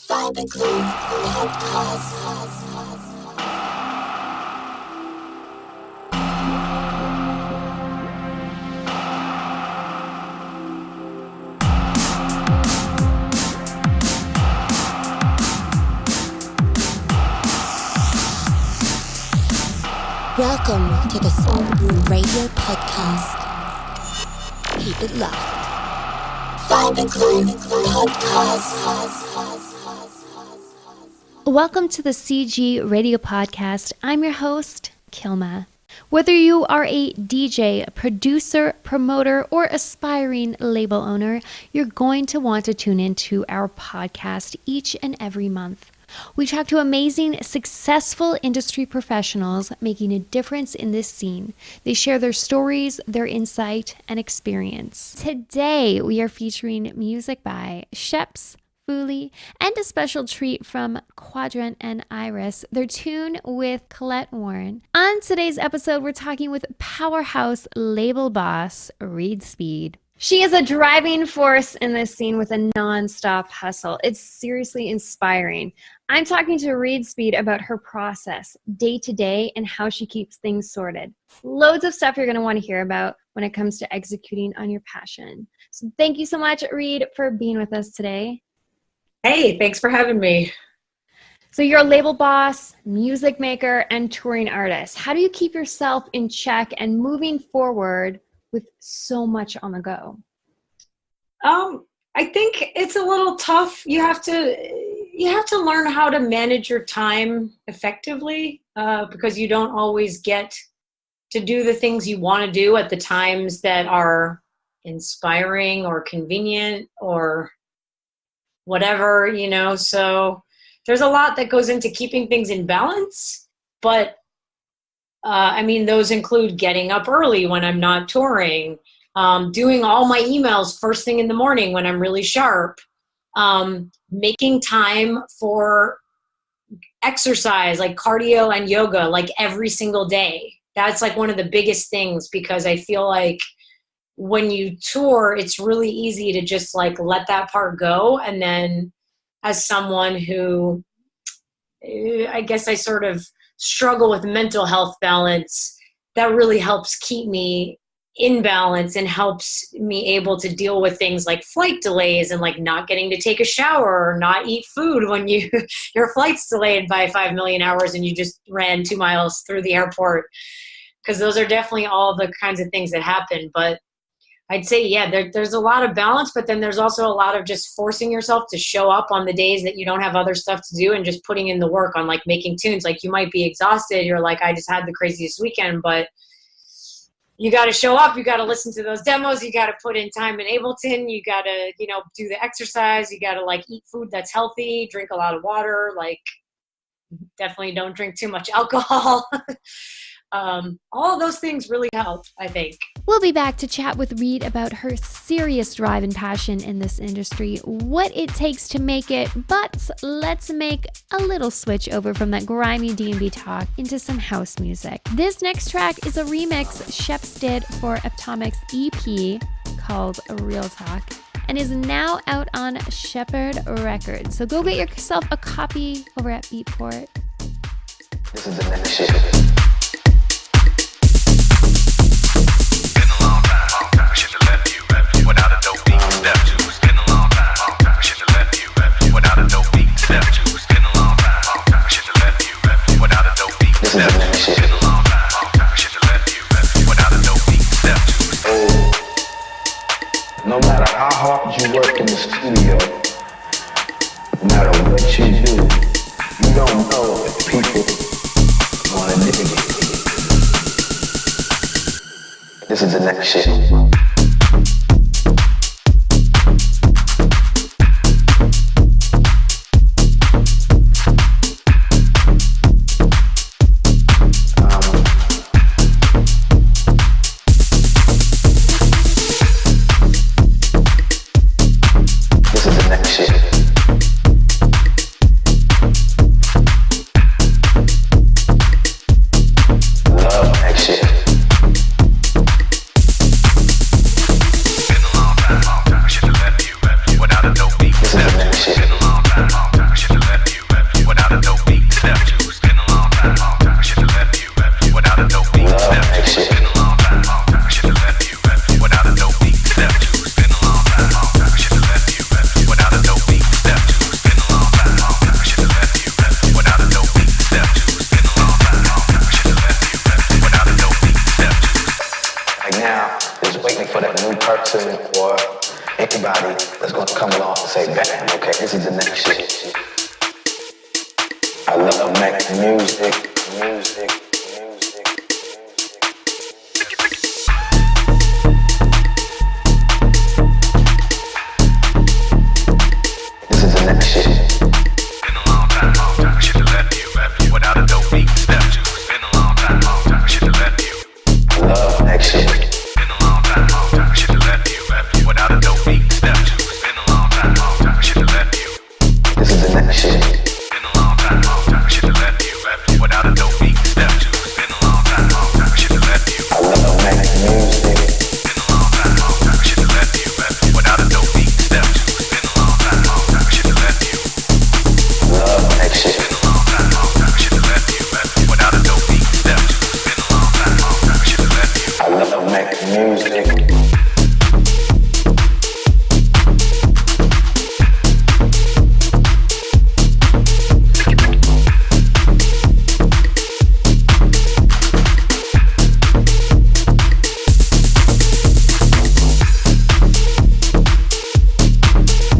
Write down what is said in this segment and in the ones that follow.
Find the Clue podcast. Welcome to the CGRadio podcast. Keep it locked. Find the Clue podcast. Welcome to the CGRadio podcast. I'm your host, Kilma. Whether you are a DJ, a producer, promoter, or aspiring label owner, you're going to want to tune into our podcast each and every month. We talk to amazing, successful industry professionals making a difference in this scene. They share their stories, their insight, and experience. Today, we are featuring music by Sheps, FOOLiE, and a special treat from Quadrant and Iris, their tune with Collette Warren. On today's episode, we're talking with powerhouse label boss, Reid Speed. She is a driving force in this scene with a non-stop hustle. It's seriously inspiring. I'm talking to Reid Speed about her process, day to day, and how she keeps things sorted. Loads of stuff you're going to want to hear about when it comes to executing on your passion. So thank you so much, Reid, for being with us today. Hey, thanks for having me. So you're a label boss, music maker, and touring artist. How do you keep yourself in check and moving forward with so much on the go? I think it's a little tough. You have to learn how to manage your time effectively because you don't always get to do the things you want to do at the times that are inspiring or convenient or whatever, so there's a lot that goes into keeping things in balance, but those include getting up early when I'm not touring, doing all my emails first thing in the morning when I'm really sharp, making time for exercise like cardio and yoga like every single day. That's like one of the biggest things because I feel like when you tour, it's really easy to just like let that part go. And then as someone who, I guess I sort of struggle with mental health balance, that really helps keep me in balance and helps me able to deal with things like flight delays and like not getting to take a shower or not eat food when your flight's delayed by 5 million hours and you just ran 2 miles through the airport. Because those are definitely all the kinds of things that happen. But I'd say, yeah, there's a lot of balance, but then there's also a lot of just forcing yourself to show up on the days that you don't have other stuff to do and just putting in the work on like making tunes. Like you might be exhausted. You're like, I just had the craziest weekend, but you got to show up. You got to listen to those demos. You got to put in time in Ableton. You got to, do the exercise. You got to like eat food that's healthy, drink a lot of water, like definitely don't drink too much alcohol. All of those things really help, I think. We'll be back to chat with Reid about her serious drive and passion in this industry, what it takes to make it, but let's make a little switch over from that grimy D&B talk into some house music. This next track is a remix Sheps did for Epitomic's EP called Real Talk and is now out on Shepherd Records. So go get yourself a copy over at Beatport. This is the next shit. Without a dope beat, step two, it's been a long time. Shit to left you. Without a dope beat, step two, it's been a long time. Shit to left you. Without a dope beat, step two, it's been a long time. Shit to left you. Without a dope beat, step two. No matter how hard you work in the studio, no matter what you do, you don't know if people want to dig it. This is the next shit. is the next shit. I love making music. This is the next shit. Been a long time, shit to left you without a dope beat. Step two. It's been a long time, shit to left you. I love next shit. Been a long time, shit to left you without a dope beat. Step two. It's been a long time, shit to left you. This is the next shit. Been a long time, shit to left you without a dope beat. Step two. It's been a long time, shit to left you. I love making music. Been a long time, shit to left you without a dope beat. Step two. It's been a long time, shit to left you. Love next shit. Been a long time, shit to left you without a dope beat. Step two. It's been a long time, shit to left you. I love making music.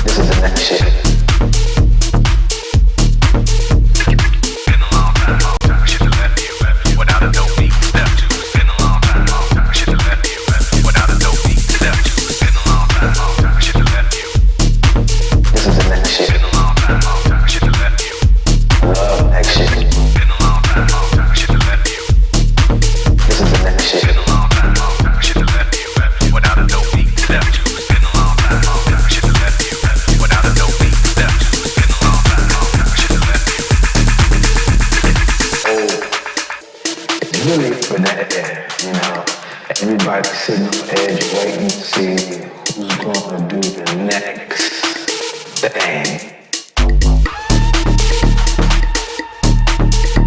This is the next shit. Been a long time, shit to left you without a dope beat. Step two. It's been a long time, shit to left you without a dope beat. Step two. It's been a long time, shit to left you. This is the next shit. Been a long time, shit to left you. Love next shit. Been a long time, shit to left you. This is the next shit. Been a long time, shit to left you without a dope beat. Step two. It's been a long time, shit to left you without a dope beat. Step two. It's been a long time, shit to left you. It's really for that air, you know. Everybody's sitting on the edge waiting to see who's gonna do the next thing.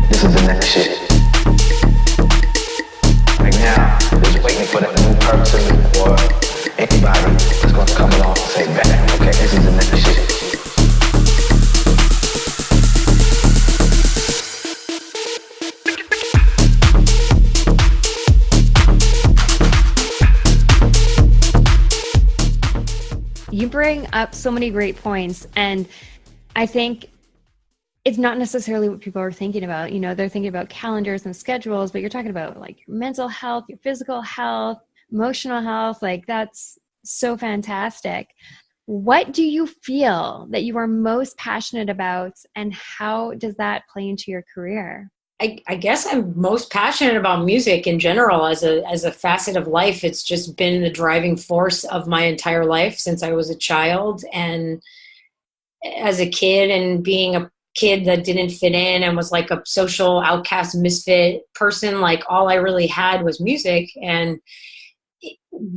This is the next shit. Right now, just waiting for that new person or anybody that's gonna come along and say, bam, okay, this is the next shit. You bring up so many great points, and I think it's not necessarily what people are thinking about. You know, they're thinking about calendars and schedules, but you're talking about like your mental health, your physical health, emotional health. Like, that's so fantastic. What do you feel that you are most passionate about, and how does that play into your career? I guess I'm most passionate about music in general as a facet of life. It's just been the driving force of my entire life since I was a child. And as a kid, and being a kid that didn't fit in and was like a social outcast misfit person, like all I really had was music. And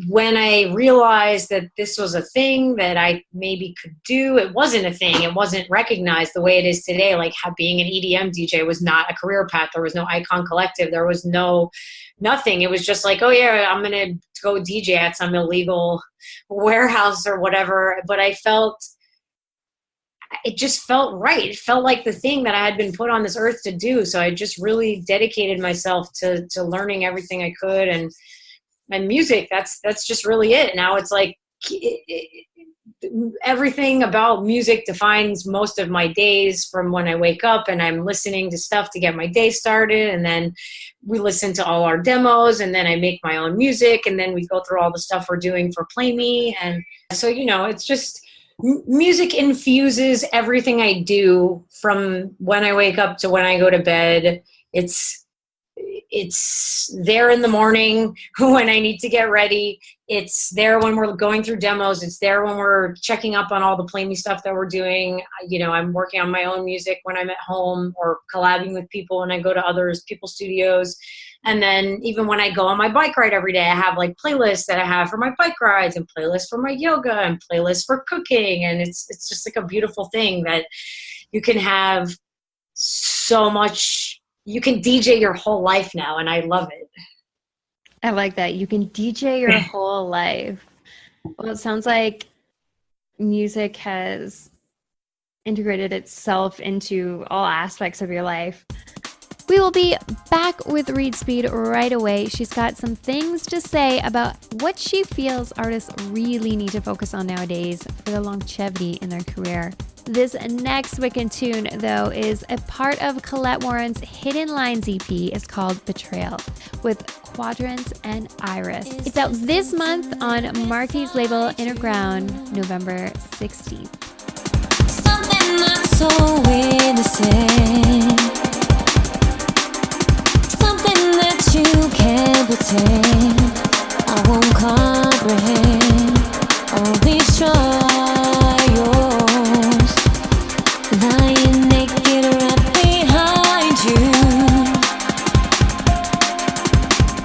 when I realized that this was a thing that I maybe could do, it wasn't a thing. It wasn't recognized the way it is today. Like, being an EDM DJ was not a career path. There was no Icon Collective. There was nothing. It was just like, oh yeah, I'm going to go DJ at some illegal warehouse or whatever. But it just felt right. It felt like the thing that I had been put on this earth to do. So I just really dedicated myself to learning everything I could. And music, that's just really it. Now it's like everything about music defines most of my days, from when I wake up and I'm listening to stuff to get my day started, and then we listen to all our demos, and then I make my own music, and then we go through all the stuff we're doing for Play Me. And so, you know, it's just music infuses everything I do, from when I wake up to when I go to bed. It's there in the morning when I need to get ready. It's there when we're going through demos. It's there when we're checking up on all the Play Me stuff that we're doing. You know, I'm working on my own music when I'm at home, or collabing with people when I go to people's studios. And then even when I go on my bike ride every day, I have like playlists that I have for my bike rides, and playlists for my yoga, and playlists for cooking. And it's just like a beautiful thing that you can have so much. You can DJ your whole life now, and I love it. I like that. You can DJ your whole life. Well, it sounds like music has integrated itself into all aspects of your life. We will be back with Reid Speed right away. She's got some things to say about what she feels artists really need to focus on nowadays for the longevity in their career. This next wicked tune, though, is a part of Collette Warren's Hidden Lines EP. It's called Betrayal with Quadrant and Iris. It's out this month on Marquis label Innerground, November 16th. Something not so innocent, something that you can't pretend. I won't comprehend all these trials, lying naked right behind you,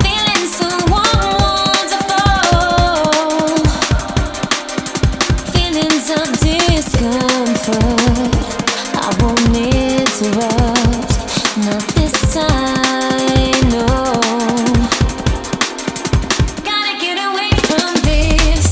feeling so wonderful, feelings of discomfort. I won't interrupt, not this time, no. Gotta get away from this.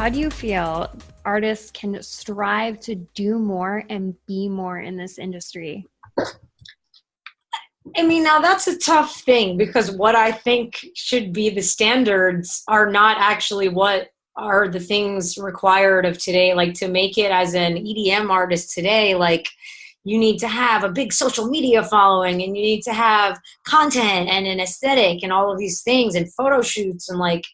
how do you feel artists can strive to do more and be more in this industry? I mean, now that's a tough thing because what I think should be the standards are not actually what are the things required of today. Like to make it as an EDM artist today, like you need to have a big social media following and you need to have content and an aesthetic and all of these things and photo shoots, and like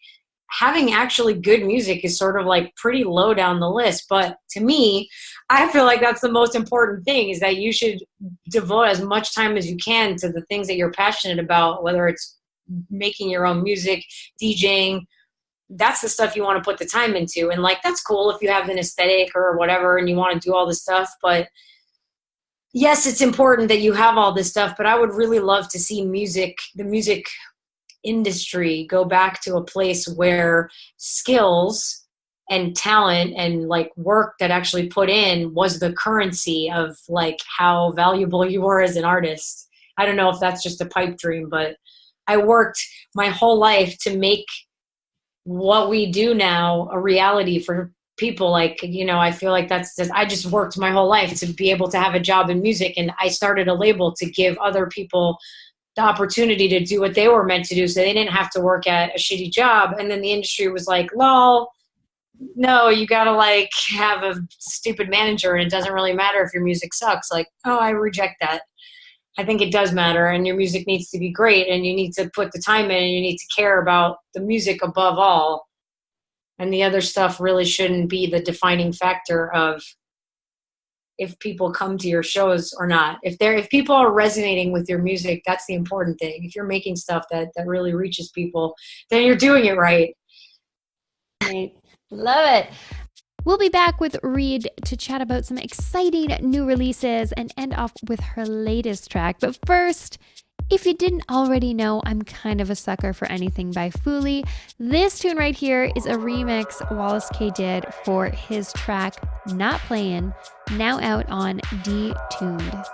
having actually good music is sort of like pretty low down the list. But to me, I feel like that's the most important thing, is that you should devote as much time as you can to the things that you're passionate about, whether it's making your own music, DJing. That's the stuff you want to put the time into. And like, that's cool if you have an aesthetic or whatever and you want to do all this stuff. But yes, it's important that you have all this stuff, but I would really love to see the music industry go back to a place where skills and talent and like work that actually put in was the currency of like how valuable you were as an artist. I don't know if that's just a pipe dream, but I worked my whole life to make what we do now a reality for people. Like, you know, I feel like I just worked my whole life to be able to have a job in music, and I started a label to give other people the opportunity to do what they were meant to do, so they didn't have to work at a shitty job. And then the industry was like, lol, no, you gotta like have a stupid manager and it doesn't really matter if your music sucks. Like, oh, I reject that. I think it does matter, and your music needs to be great, and you need to put the time in, and you need to care about the music above all. And the other stuff really shouldn't be the defining factor of if people come to your shows or not. If people are resonating with your music, that's the important thing. If you're making stuff that really reaches people, then you're doing it right. Right. Love it. We'll be back with Reid to chat about some exciting new releases and end off with her latest track. But first, if you didn't already know, I'm kind of a sucker for anything by FOOLiE. This tune right here is a remix Wallace K did for his track Not Playin', now out on Detuned.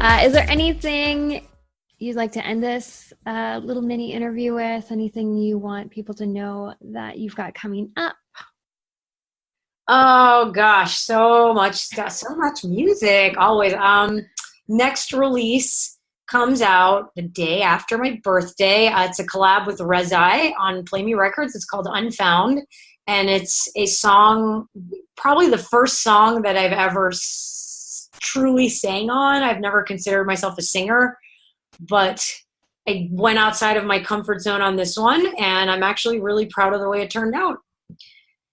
Is there anything you'd like to end this little mini interview with? Anything you want people to know that you've got coming up? Oh gosh, so much stuff, so much music always. Next release comes out the day after my birthday. It's a collab with Rezai on Play Me Records. It's called Unfound, and it's a song, probably the first song that I've ever truly sang on. I've never considered myself a singer, but I went outside of my comfort zone on this one, and I'm actually really proud of the way it turned out.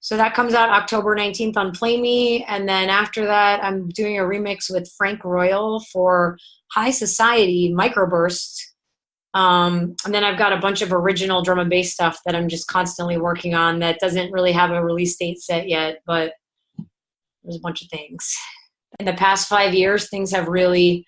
So that comes out October 19th on Play Me, and then after that, I'm doing a remix with Frank Royal for High Society Microburst. And then I've got a bunch of original drum and bass stuff that I'm just constantly working on that doesn't really have a release date set yet, but there's a bunch of things. In the past 5 years, things have really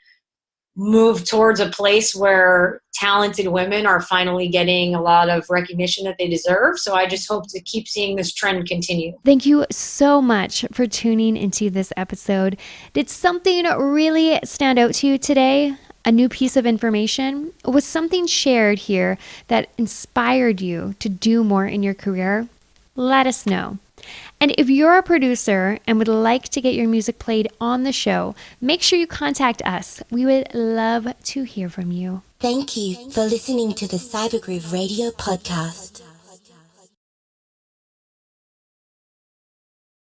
moved towards a place where talented women are finally getting a lot of recognition that they deserve. So I just hope to keep seeing this trend continue. Thank you so much for tuning into this episode. Did something really stand out to you today? A new piece of information? Was something shared here that inspired you to do more in your career? Let us know. And if you're a producer and would like to get your music played on the show, make sure you contact us. We would love to hear from you. Thank you for listening to the Cybergroove Radio podcast.